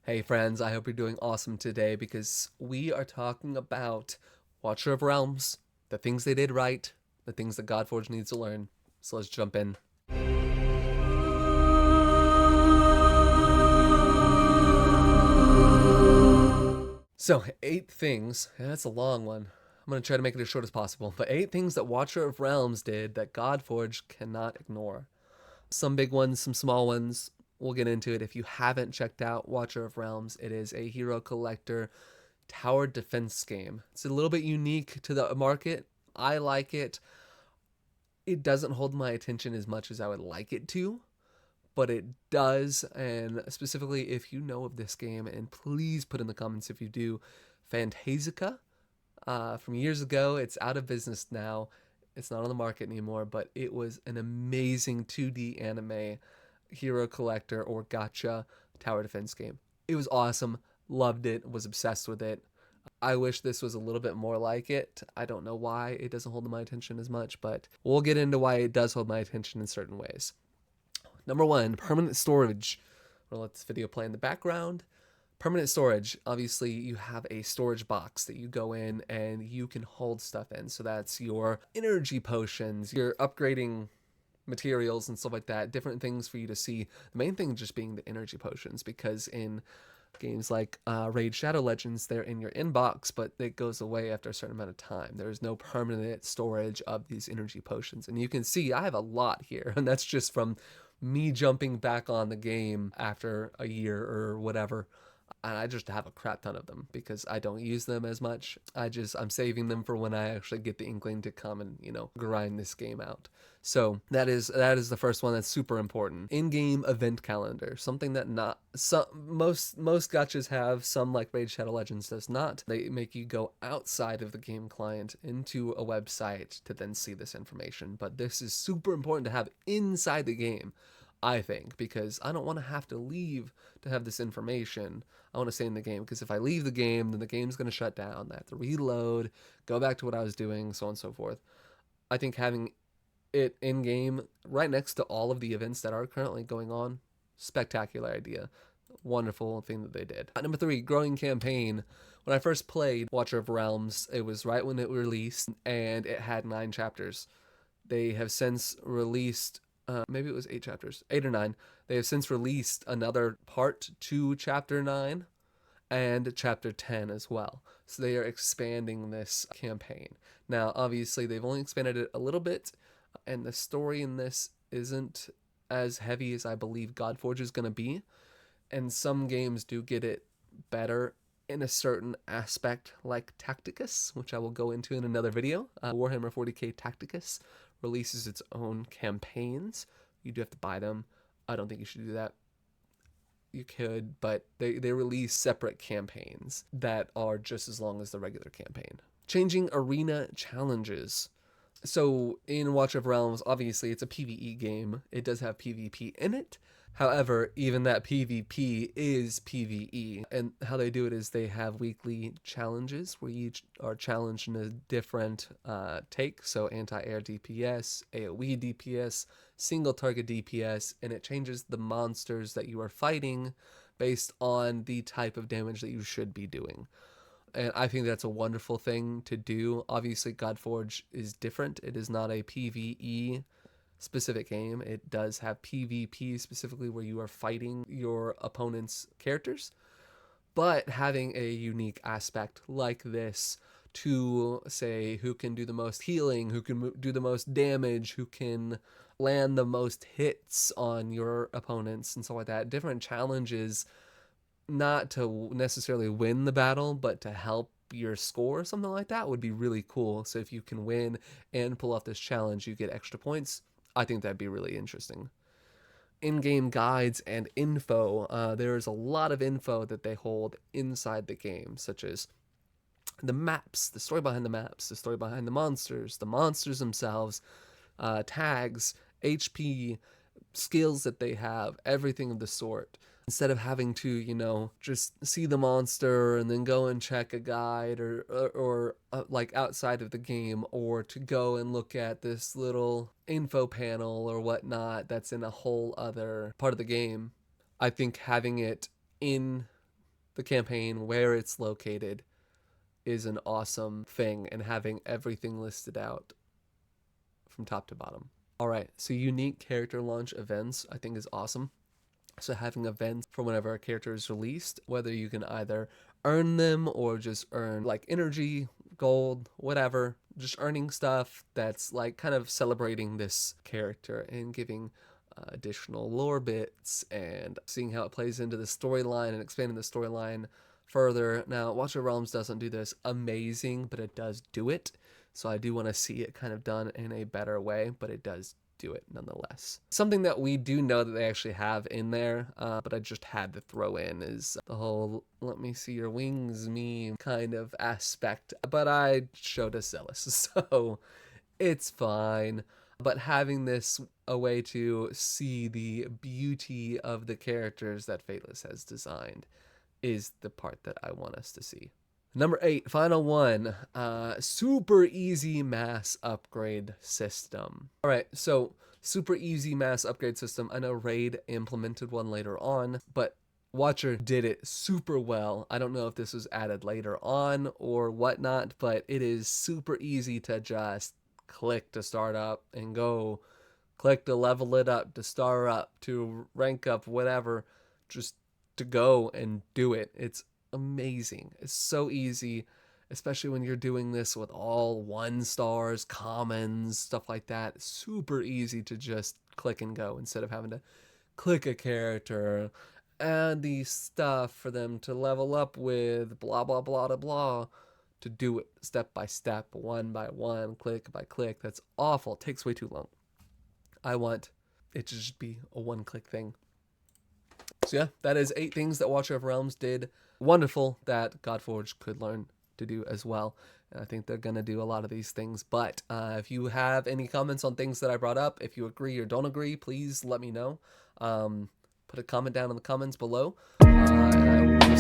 Hey friends, I hope you're doing awesome today because we are talking about Watcher of Realms, the things they did right, the things that Godforge needs to learn. So let's jump in. So, 8 things, and that's a long one. I'm going to try to make it as short as possible, but 8 things that Watcher of Realms did that Godforge cannot ignore. Some big ones, some small ones. We'll get into it. If you haven't checked out Watcher of Realms, it is a hero collector tower defense game. It's a little bit unique to the market. I like it. It doesn't hold my attention as much as I would like it to, but it does. And specifically, if you know of this game, and please put in the comments if you do, Phantasica from years ago. It's out of business now. It's not on the market anymore, but it was an amazing 2D anime hero collector or gacha tower defense game. It was awesome. Loved it. Was obsessed with it. I wish this was a little bit more like it. I don't know why it doesn't hold my attention as much, but we'll get into why it does hold my attention in certain ways. Number one, permanent storage. We'll let this video play in the background. Permanent storage. Obviously, you have a storage box that you go in and you can hold stuff in. So that's your energy potions, your upgrading materials and stuff like that, different things for you to see. The main thing just being the energy potions, because in games like Raid Shadow Legends, they're in your inbox, but it goes away after a certain amount of time. There's no permanent storage of these energy potions. And you can see I have a lot here, and that's just from me jumping back on the game after a year or whatever. And I just have a crap ton of them because I don't use them as much. I'm saving them for when I actually get the inkling to come and, grind this game out. So that is the first one that's super important. In-game event calendar, something that most gachas have. Some, like Raid Shadow Legends, does not. They make you go outside of the game client into a website to then see this information. But this is super important to have inside the game, I think, because I don't want to have to leave to have this information. I want to stay in the game, because if I leave the game, then the game's going to shut down. I have to reload, go back to what I was doing, so on and so forth. I think having it in game right next to all of the events that are currently going on, spectacular idea. Wonderful thing that they did. Number 3, growing campaign. When I first played Watcher of Realms, it was right when it released, and it had 9 chapters. They have since released maybe it was 8 chapters, 8 or 9. They have since released another part to chapter 9 and chapter 10 as well. So they are expanding this campaign. Now, obviously, they've only expanded it a little bit, and the story in this isn't as heavy as I believe Godforge is going to be. And some games do get it better in a certain aspect, like Tacticus, which I will go into in another video. Warhammer 40k Tacticus releases its own campaigns. You do have to buy them. I don't think you should do that. You could, but they release separate campaigns that are just as long as the regular campaign. Changing arena challenges. So in Watch of Realms, obviously it's a PvE game. It does have PvP in it. However, even that PvP is PvE. And how they do it is they have weekly challenges where you are challenged in a different take. So anti-air DPS, AoE DPS, single target DPS, and it changes the monsters that you are fighting based on the type of damage that you should be doing. And I think that's a wonderful thing to do. Obviously, Godforge is different. It is not a PvE specific game. It does have PvP specifically where you are fighting your opponent's characters. But having a unique aspect like this to say who can do the most healing, who can do the most damage, who can land the most hits on your opponents and stuff like that. Different challenges, not to necessarily win the battle, but to help your score, something like that would be really cool. So if you can win and pull off this challenge, you get extra points. I think that'd be really interesting. In-game guides and info. There is a lot of info that they hold inside the game, such as the maps, the story behind the maps, the story behind the monsters themselves, tags, HP, skills that they have, everything of the sort. Instead of having to, just see the monster and then go and check a guide or like outside of the game, or to go and look at this little info panel or whatnot that's in a whole other part of the game. I think having it in the campaign, where it's located, is an awesome thing, and having everything listed out from top to bottom. All right, so unique character launch events I think is awesome. So having events for whenever a character is released, whether you can either earn them or just earn like energy, gold, whatever, just earning stuff that's like kind of celebrating this character and giving additional lore bits and seeing how it plays into the storyline and expanding the storyline further. Now, Watcher of Realms doesn't do this amazing, but it does do it. So I do want to see it kind of done in a better way, but it does do it nonetheless. Something that we do know that they actually have in there, but I just had to throw in, is the whole "let me see your wings" meme kind of aspect. But I showed a Zealous, so it's fine. But having this a way to see the beauty of the characters that Fateless has designed is the part that I want us to see. Number 8, final one, super easy mass upgrade system. All right, so super easy mass upgrade system. I know Raid implemented one later on, but Watcher did it super well. I don't know if this was added later on or whatnot, but it is super easy to just click to start up and go, click to level it up, to star up, to rank up, whatever, just to go and do it. It's amazing. It's so easy, especially when you're doing this with all 1 stars, commons, stuff like that. It's super easy to just click and go instead of having to click a character, add the stuff for them to level up with, blah, blah, blah, blah, blah, to do it step by step, one by one, click by click. That's awful. It takes way too long. I want it to just be a one-click thing. So yeah, that is 8 things that Watcher of Realms did wonderful that Godforge could learn to do as well. And I think they're going to do a lot of these things. But if you have any comments on things that I brought up, if you agree or don't agree, please let me know. Put a comment down in the comments below. And I will